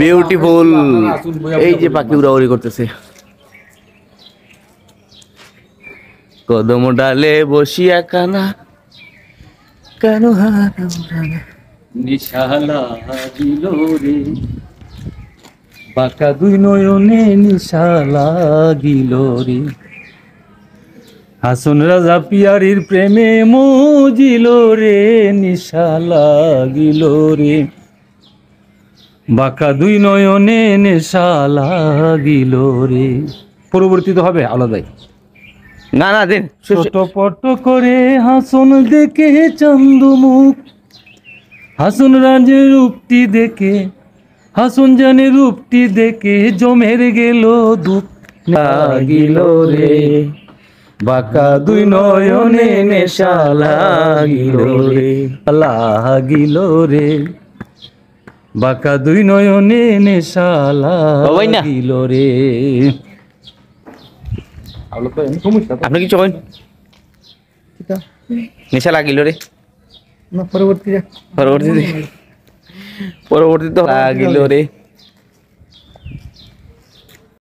Beautiful. এই যে পাখি উড়াউড়ি করতেছে। কদম ডালে বসিয়া কানা কেন নিশা লাগিল রে, বাঁকা দুই নয়নে নিশা লাগিল রে, হাসন রাজা পিয়ারির প্রেমে মজিল রে, নিশা লাগিল রে, বাঁকা দুই নয়নে নেশা লাগিল রে। পরবর্তীতে হবে আলাদাই। না না দিন ছোট করে হাসন দেখে চন্দমুখ, হাসন রাজের রূপটি দেখে, হাসন জানে রূপটি দেখে জমের গেল দুঃখ লাগিল রে, বাঁকা দুই নয়নে নেশা লাগিল রে, লাগিল রে, বাঁকা দুই নয়নে নেশা লাগিল রে। আপনি কি চলেন নেশা লাগিল রে, পরবর্তীতে লাগিল রে।